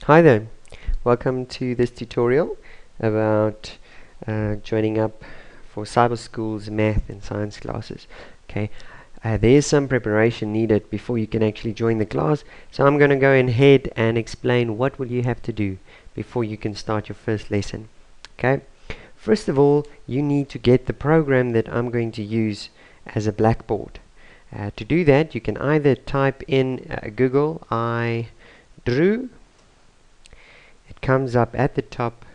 Hi there, welcome to this tutorial about joining up for Cyberschool's math and science classes. Okay, there is some preparation needed before you can actually join the class, so I'm going to go ahead and explain what will you have to do before you can start your first lesson. Okay, first of all, you need to get the program that I'm going to use as a blackboard. To do that, you can either type in Google I drew. It comes up at the top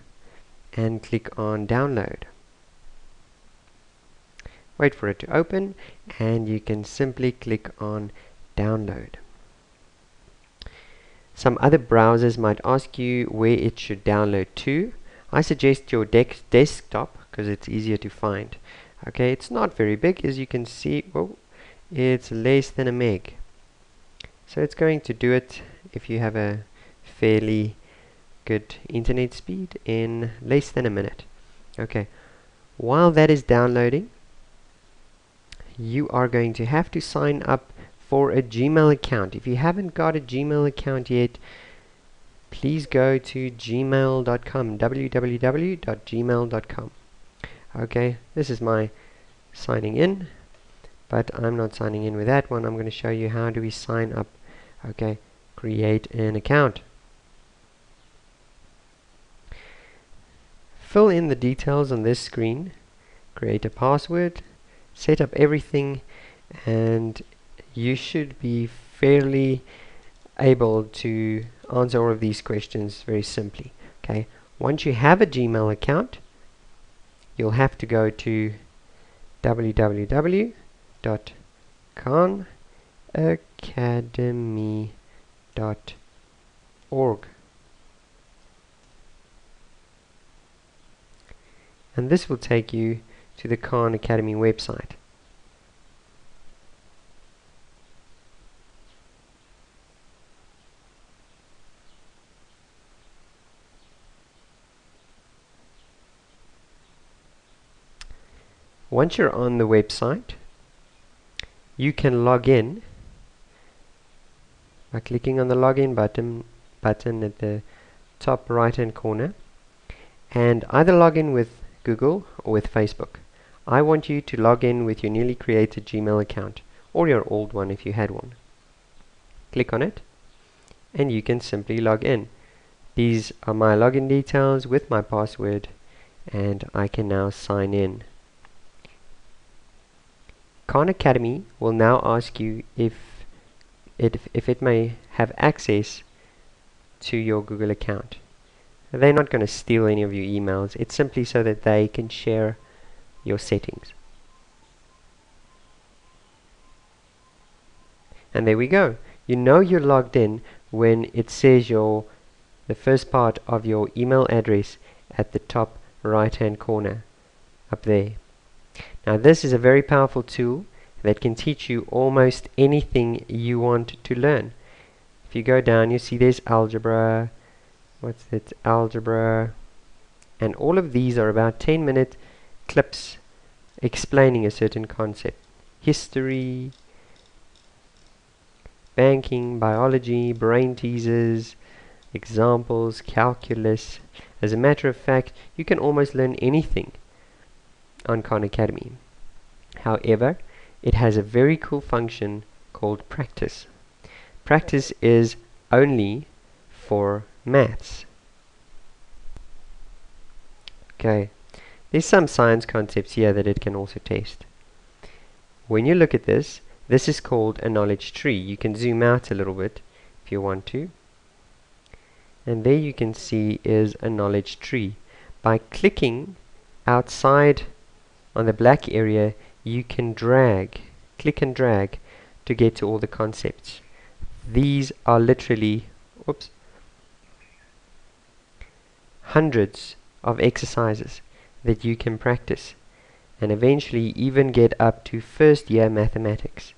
and click on download. Wait for it to open and you can simply click on download. Some other browsers might ask you where it should download to. I suggest your desktop because it's easier to find. Okay, it's not very big, as you can see. Oh, it's less than a meg. So it's going to do it if you have a fairly good internet speed in less than a minute. Okay, while that is downloading, you are going to have to sign up for a Gmail account. If you haven't got a Gmail account yet, please go to gmail.com, www.gmail.com. Okay, this is my signing in, but I'm not signing in with that one. I'm going to show you how do we sign up. Okay, create an account. Fill in the details on this screen, create a password, set up everything, and you should be fairly able to answer all of these questions very simply. Okay, once you have a Gmail account, you'll have to go to www.khanacademy.org. And this will take you to the Khan Academy website. Once you're on the website, you can log in by clicking on the login button at the top right hand corner, and either log in with Google or with Facebook. I want you to log in with your newly created Gmail account or your old one if you had one. Click on it and you can simply log in. These are my login details with my password, and I can now sign in. Khan Academy will now ask you if it may have access to your Google account. They're not going to steal any of your emails. It's simply so that they can share your settings. And there we go. You know you're logged in when it says the first part of your email address at the top right hand corner up there. Now this is a very powerful tool that can teach you almost anything you want to learn. If you go down, you see there's algebra. What's that? Algebra. And all of these are about 10-minute clips explaining a certain concept. History, banking, biology, brain teasers, examples, calculus. As a matter of fact, you can almost learn anything on Khan Academy. However, it has a very cool function called practice. Practice is only for maths. Okay, there's some science concepts here that it can also test. When you look at this, this is called a knowledge tree. You can zoom out a little bit if you want to. And there you can see is a knowledge tree. By clicking outside on the black area, you can click and drag to get to all the concepts. These are literally hundreds of exercises that you can practice and eventually even get up to first year mathematics.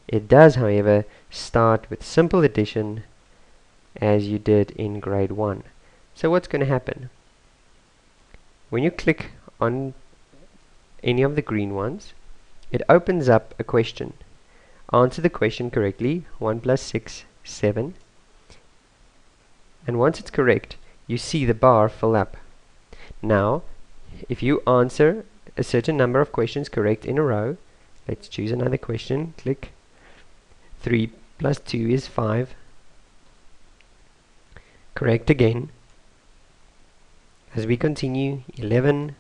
It does, however, start with simple addition as you did in grade 1. So what's going to happen? When you click on any of the green ones, it opens up a question. Answer the question correctly. 1 plus 6, 7. and once it's correct, you see the bar fill up. Now, if you answer a certain number of questions correct in a row, let's choose another question, click. 3 plus 2 is 5. Correct again. As we continue, 11.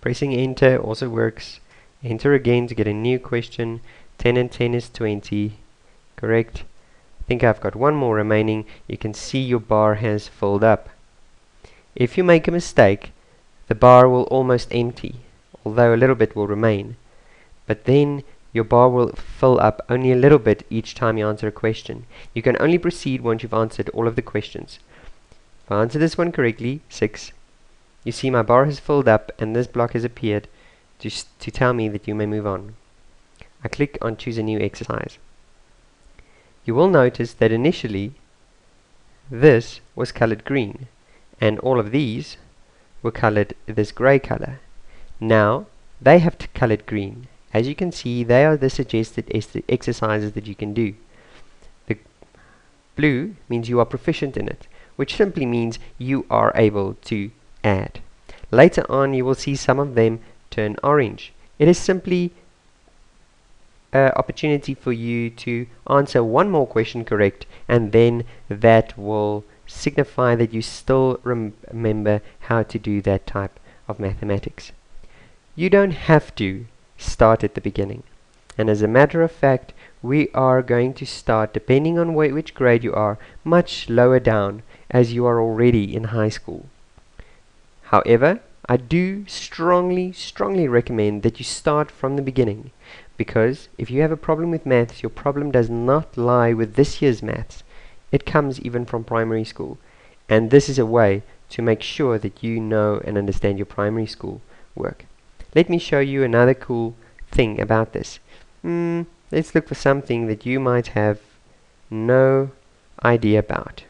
Pressing enter also works. Enter again to get a new question. 10 and 10 is 20. Correct. I think I've got one more remaining. You can see your bar has filled up. If you make a mistake, the bar will almost empty, although a little bit will remain. But then your bar will fill up only a little bit each time you answer a question. You can only proceed once you've answered all of the questions. If I answer this one correctly, 6, you see my bar has filled up and this block has appeared to tell me that you may move on. I click on choose a new exercise. You will notice that initially this was colored green and all of these were colored this gray color. Now they have colored green. As you can see, they are the suggested exercises that you can do. The blue means you are proficient in it, which simply means you are able to add. Later on you will see some of them turn orange. It is simply an opportunity for you to answer one more question correct, and then that will signify that you still remember how to do that type of mathematics. You don't have to start at the beginning, and as a matter of fact, we are going to start, depending on which grade you are, much lower down, as you are already in high school. However, I do strongly recommend that you start from the beginning, because if you have a problem with maths, your problem does not lie with this year's maths. It comes even from primary school, and this is a way to make sure that you know and understand your primary school work. Let me show you another cool thing about this. Let's look for something that you might have no idea about.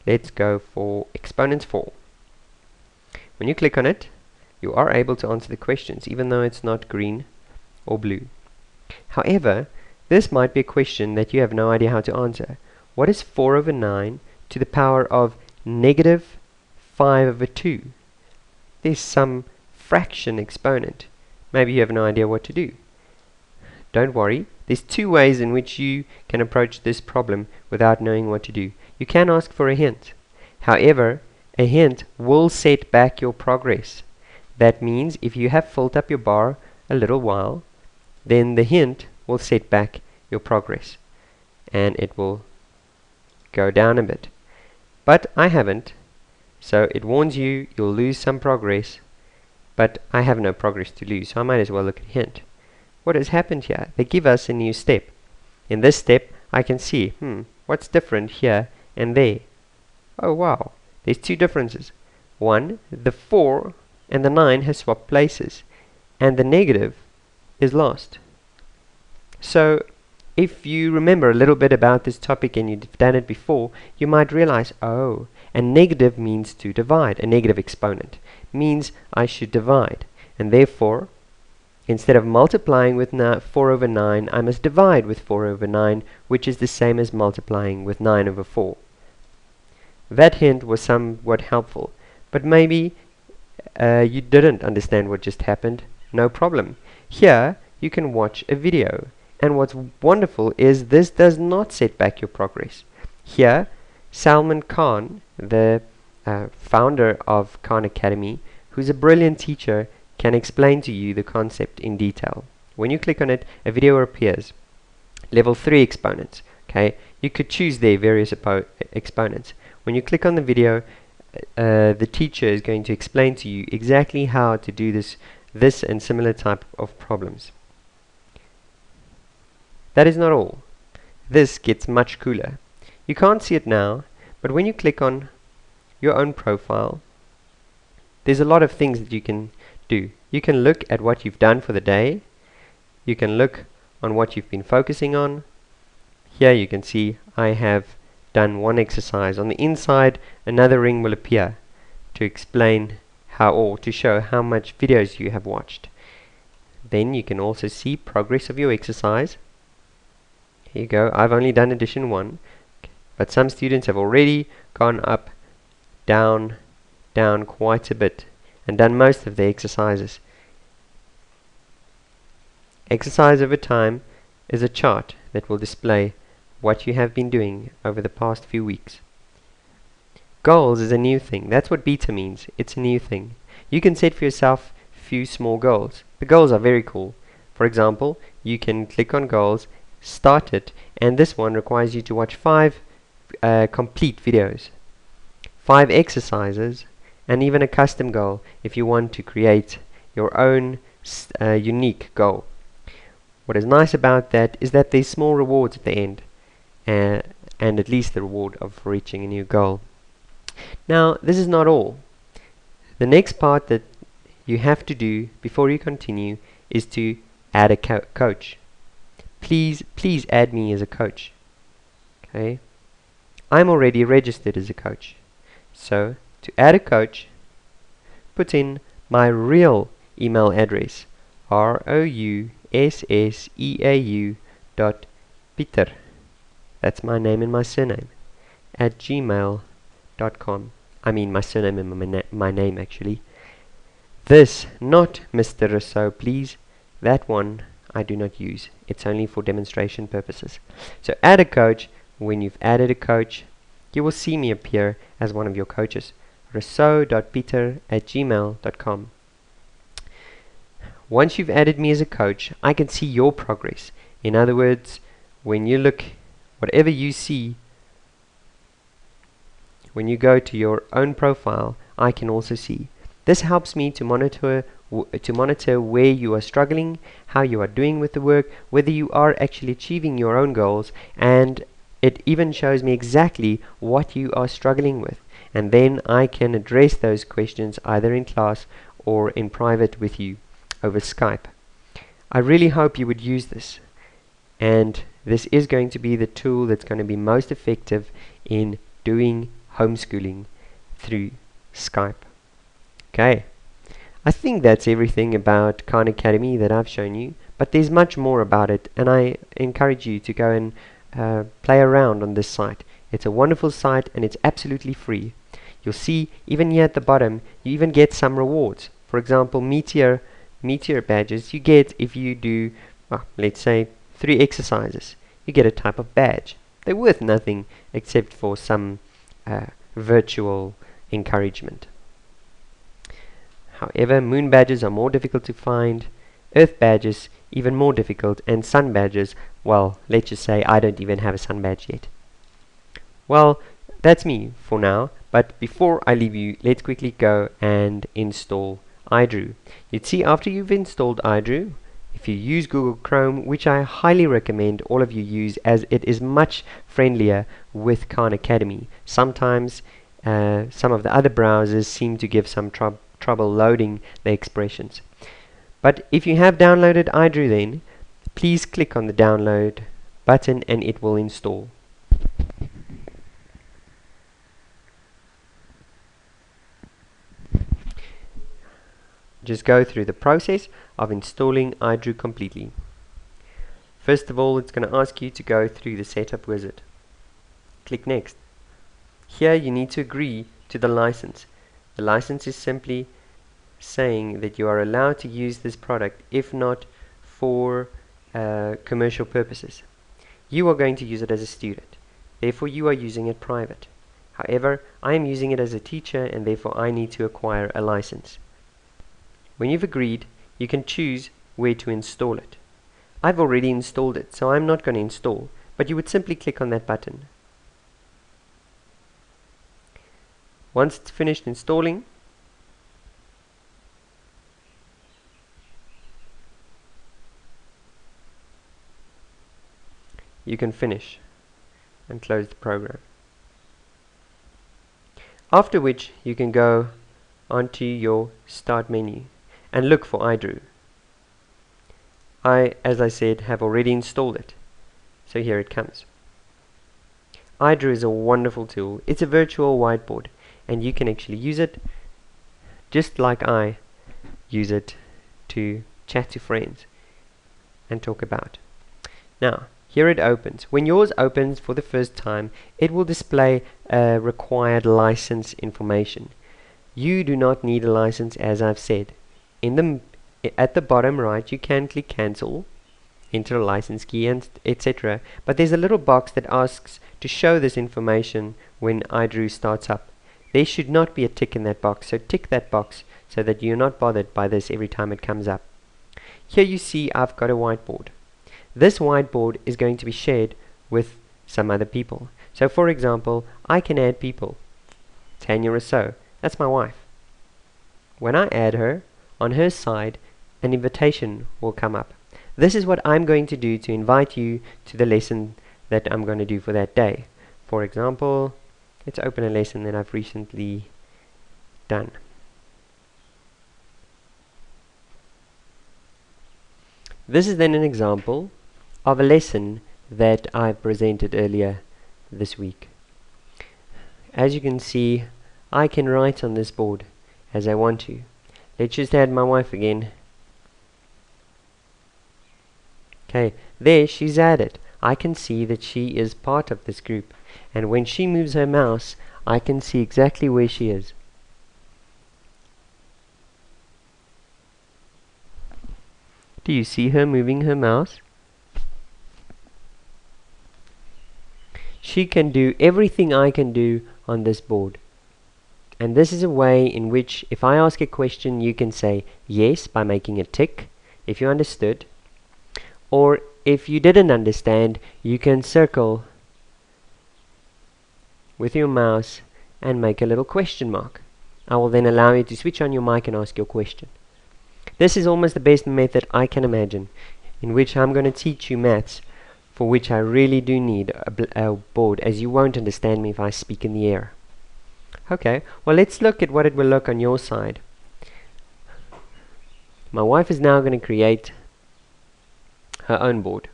Let's go for exponents 4. When you click on it, you are able to answer the questions, even though it's not green or blue. However, this might be a question that you have no idea how to answer. What is 4 over 9 to the power of negative 5 over 2? There's some fraction exponent. Maybe you have no idea what to do. Don't worry, there's 2 ways in which you can approach this problem without knowing what to do. You can ask for a hint. However, a hint will set back your progress. That means if you have filled up your bar a little while, then the hint will set back your progress and it will go down a bit. But I haven't, so it warns you you'll lose some progress, but I have no progress to lose, so I might as well look at a hint. What has happened here? They give us a new step. In this step I can see, what's different here and there? Oh wow, there's 2 differences. One, the 4 and the 9 has swapped places, and the negative is lost. So if you remember a little bit about this topic and you've done it before, you might realize, oh, a negative means to divide. A negative exponent means I should divide, and therefore instead of multiplying with 4 over 9, I must divide with 4 over 9, which is the same as multiplying with 9 over 4. That hint was somewhat helpful, but maybe you didn't understand what just happened. No problem. Here you can watch a video, and what's wonderful is this does not set back your progress. Here Salman Khan, the founder of Khan Academy, who's a brilliant teacher, can explain to you the concept in detail. When you click on it, a video appears. Level 3 exponents. Okay, you could choose their various exponents. When you click on the video, the teacher is going to explain to you exactly how to do this and similar type of problems. That is not all. This gets much cooler. You can't see it now, but when you click on your own profile, there's a lot of things that you can do. You can look at what you've done for the day. You can look on what you've been focusing on. Here you can see I have done one exercise. On the inside, another ring will appear to explain how, or to show how much videos you have watched. Then you can also see progress of your exercise. Here you go. I've only done addition 1. but some students have already gone up, down, down quite a bit and done most of the exercises. Exercise over time is a chart that will display what you have been doing over the past few weeks. Goals is a new thing. That's what beta means. It's a new thing. You can set for yourself few small goals. The goals are very cool. For example, you can click on goals, start it, and this one requires you to watch 5 complete videos, 5 exercises, and even a custom goal if you want to create your own unique goal. What is nice about that is that there's small rewards at the end, and at least the reward of reaching a new goal. Now, this is not all. The next part that you have to do before you continue is to add a coach. Please add me as a coach. Okay? I'm already registered as a coach. So, to add a coach, put in my real email address, roussesseau.peter, that's my name and my surname, at gmail.com. I mean my surname and my name actually. This, not Mr. Rousseau, please. That one I do not use. It's only for demonstration purposes. So add a coach. When you've added a coach, you will see me appear as one of your coaches. rousseau.peter@gmail.com. Once you've added me as a coach, I can see your progress. In other words, when you look, whatever you see, when you go to your own profile, I can also see. This helps me to monitor where you are struggling, how you are doing with the work, whether you are actually achieving your own goals, and it even shows me exactly what you are struggling with. And then I can address those questions either in class or in private with you over Skype. I really hope you would use this. And this is going to be the tool that's going to be most effective in doing homeschooling through Skype. Okay, I think that's everything about Khan Academy that I've shown you, but there's much more about it, and I encourage you to go and play around on this site. It's a wonderful site and it's absolutely free. You'll see even here at the bottom you even get some rewards. For example, meteor badges you get if you do, let's say 3 exercises. You get a type of badge. They're worth nothing except for some virtual encouragement. However, moon badges are more difficult to find, earth badges even more difficult, and sun badges, well, let's just say I don't even have a sun badge yet. Well, that's me for now, but before I leave you, let's quickly go and install iDrew. You'd see after you've installed iDrew, if you use Google Chrome, which I highly recommend all of you use as it is much friendlier with Khan Academy. Sometimes some of the other browsers seem to give some trouble loading the expressions. But if you have downloaded iDrew, then please click on the download button and it will install. Just go through the process of installing iDrew completely. First of all, it's going to ask you to go through the setup wizard. Click next. Here you need to agree to the license. The license is simply saying that you are allowed to use this product, if not for commercial purposes. You are going to use it as a student, therefore you are using it private. However, I am using it as a teacher and therefore I need to acquire a license. When you've agreed, you can choose where to install it. I've already installed it, so I'm not going to install, but you would simply click on that button. Once it's finished installing, you can finish and close the program. After which you can go onto your start menu and look for iDrew. I, as I said, have already installed it, so here it comes. iDrew is a wonderful tool. It's a virtual whiteboard and you can actually use it just like I use it to chat to friends and talk about. Now, Here it opens. When yours opens for the first time, it will display required license information. You do not need a license, as I've said. At the bottom right, you can click cancel, enter a license key, and etc. But there's a little box that asks to show this information when iDrew starts up. There should not be a tick in that box, so tick that box so that you're not bothered by this every time it comes up. Here you see I've got a whiteboard. This whiteboard is going to be shared with some other people. So for example, I can add people. Tanya Rousseau, that's my wife. When I add her, on her side, an invitation will come up. This is what I'm going to do to invite you to the lesson that I'm going to do for that day. For example, let's open a lesson that I've recently done. This is then an example of a lesson that I presented earlier this week. As you can see, I can write on this board as I want to. Let's just add my wife again. Okay, there she's added. I can see that she is part of this group, and when she moves her mouse, I can see exactly where she is. Do you see her moving her mouse? She can do everything I can do on this board. And this is a way in which, if I ask a question, you can say yes by making a tick, if you understood. Or if you didn't understand, you can circle with your mouse and make a little question mark. I will then allow you to switch on your mic and ask your question. This is almost the best method I can imagine, in which I'm going to teach you maths, for which I really do need a board, as you won't understand me if I speak in the air. Okay, well, let's look at what it will look on your side. My wife is now going to create her own board,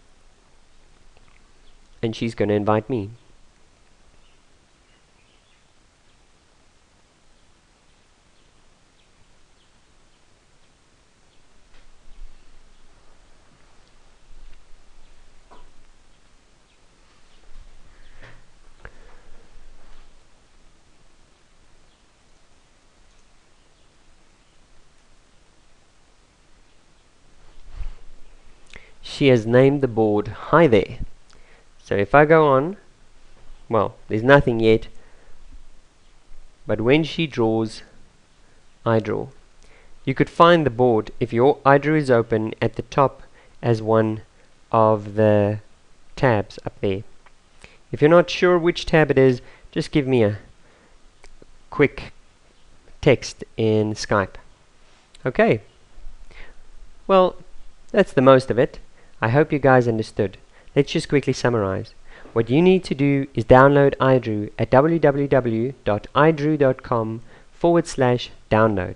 and she's going to invite me. She has named the board Hi There. So if I go on, well, there's nothing yet, but when she draws, I draw. You could find the board if your iDrew is open at the top as one of the tabs up there. If you're not sure which tab it is, just give me a quick text in Skype. Okay, well, that's the most of it. I hope you guys understood. Let's just quickly summarize. What you need to do is download iDrew at www.idrew.com/download.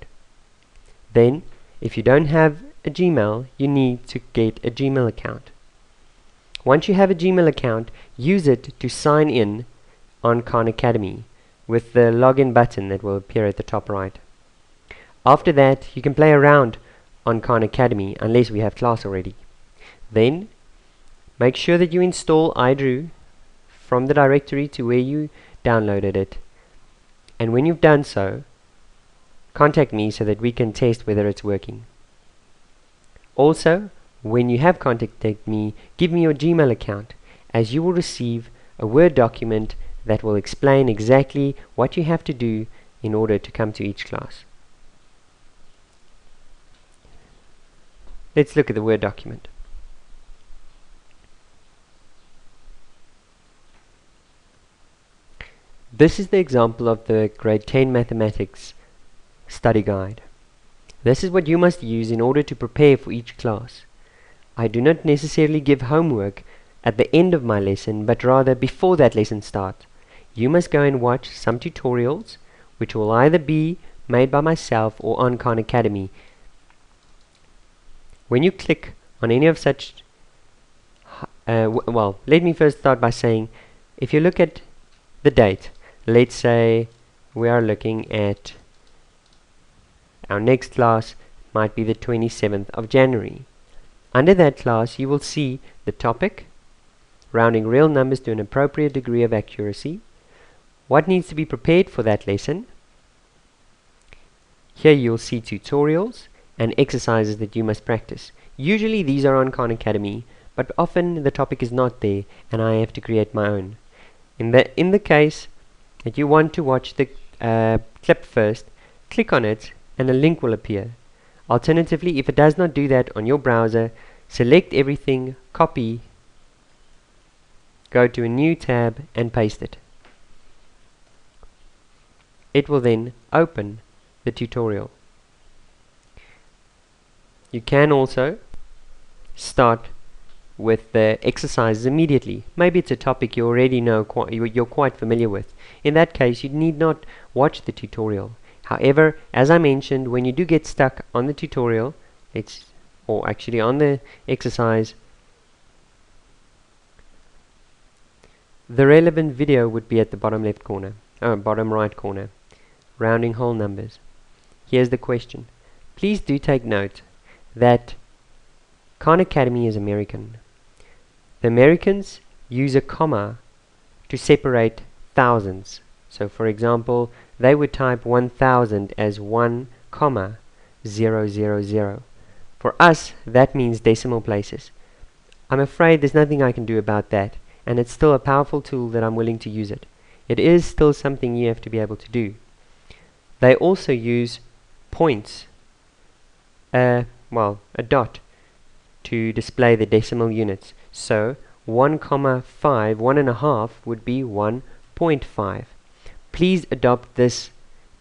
Then, if you don't have a Gmail, you need to get a Gmail account. Once you have a Gmail account, use it to sign in on Khan Academy with the login button that will appear at the top right. After that, you can play around on Khan Academy unless we have class already. Then, make sure that you install iDrew from the directory to where you downloaded it. And when you've done so, contact me so that we can test whether it's working. Also, when you have contacted me, give me your Gmail account, as you will receive a Word document that will explain exactly what you have to do in order to come to each class. Let's look at the Word document. This is the example of the Grade 10 Mathematics study guide. This is what you must use in order to prepare for each class. I do not necessarily give homework at the end of my lesson, but rather before that lesson starts. You must go and watch some tutorials, which will either be made by myself or on Khan Academy. When you click on any of such, well, let me first start by saying, if you look at the date, let's say we are looking at our next class might be the 27th of January. Under that class you will see the topic, rounding real numbers to an appropriate degree of accuracy. What needs to be prepared for that lesson? Here you'll see tutorials and exercises that you must practice. Usually these are on Khan Academy, but often the topic is not there and I have to create my own. In the case that you want to watch the clip first, click on it and a link will appear. Alternatively, if it does not do that on your browser, select everything, copy, go to a new tab and paste it. It will then open the tutorial. You can also start with the exercises immediately. Maybe it's a topic you already know, you're quite familiar with. In that case, you need not watch the tutorial. However, as I mentioned, when you do get stuck on the tutorial, or actually on the exercise, the relevant video would be at the bottom left corner, bottom right corner, rounding whole numbers. Here's the question. Please do take note that Khan Academy is American. The Americans use a comma to separate thousands. So for example, they would type 1000 as 1, 000. For us, that means decimal places. I'm afraid there's nothing I can do about that, and it's still a powerful tool that I'm willing to use it. It is still something you have to be able to do. They also use points, a dot, to display the decimal units. So 1,5, 1.5 would be 1.5. Please adopt this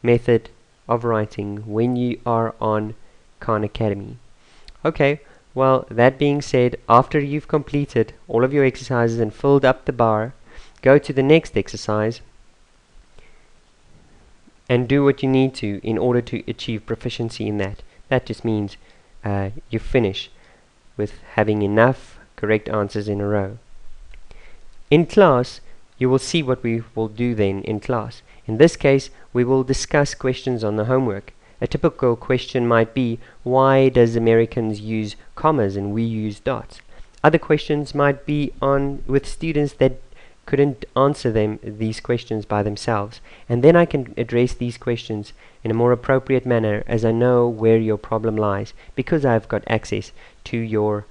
method of writing when you are on Khan Academy. Okay, well, that being said, after you've completed all of your exercises and filled up the bar, go to the next exercise and do what you need to in order to achieve proficiency in that. That just means you finish with having enough correct answers in a row. In class, you will see what we will do then in class. In this case, we will discuss questions on the homework. A typical question might be, why does Americans use commas and we use dots? Other questions might be on with students that couldn't answer these questions by themselves, and then I can address these questions in a more appropriate manner as I know where your problem lies, because I've got access to your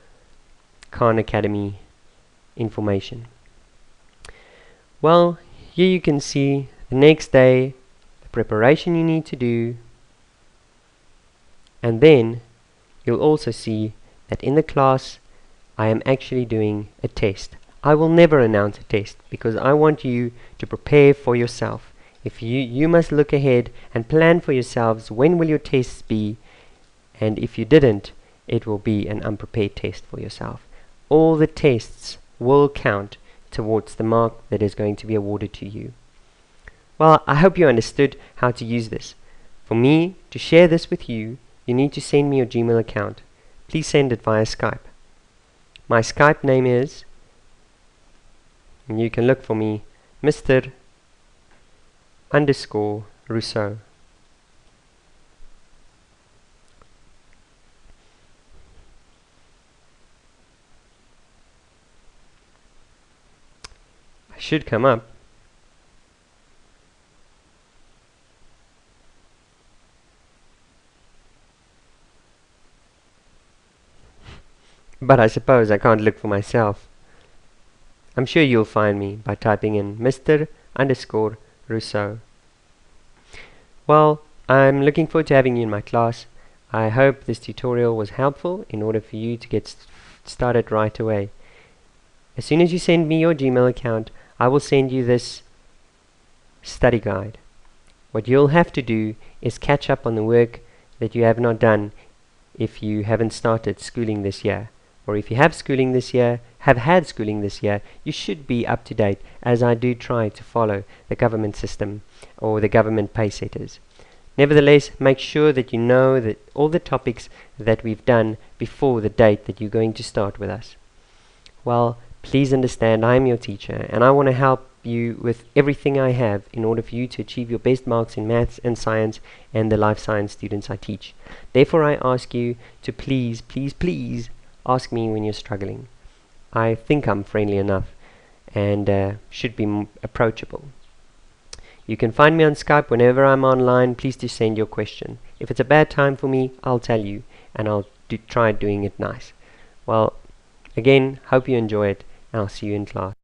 Khan Academy information. Well, here you can see the next day, the preparation you need to do, and then you'll also see that in the class I am actually doing a test. I will never announce a test because I want you to prepare for yourself. If you must look ahead and plan for yourselves when will your tests be, and if you didn't, it will be an unprepared test for yourself. All the tests will count towards the mark that is going to be awarded to you. Well, I hope you understood how to use this. For me to share this with you, you need to send me your Gmail account. Please send it via Skype. My Skype name is, and you can look for me, Mr_Rousseau. I should come up. But I suppose I can't look for myself. I'm sure you'll find me by typing in Mr_Rousseau. Well, I'm looking forward to having you in my class. I hope this tutorial was helpful in order for you to get started right away. As soon as you send me your Gmail account, I will send you this study guide. What you'll have to do is catch up on the work that you have not done if you haven't started schooling this year. Or if you have schooling this year, have had schooling this year, you should be up to date, as I do try to follow the government system or the government pay setters. Nevertheless, make sure that you know that all the topics that we've done before the date that you're going to start with us. Well, please understand I'm your teacher and I want to help you with everything I have in order for you to achieve your best marks in maths and science and the life science students I teach. Therefore, I ask you to please, please, please ask me when you're struggling. I think I'm friendly enough and should be approachable. You can find me on Skype whenever I'm online. Please do send your question. If it's a bad time for me, I'll tell you, and I'll try doing it nice. Well, again, hope you enjoy it, and I'll see you in class.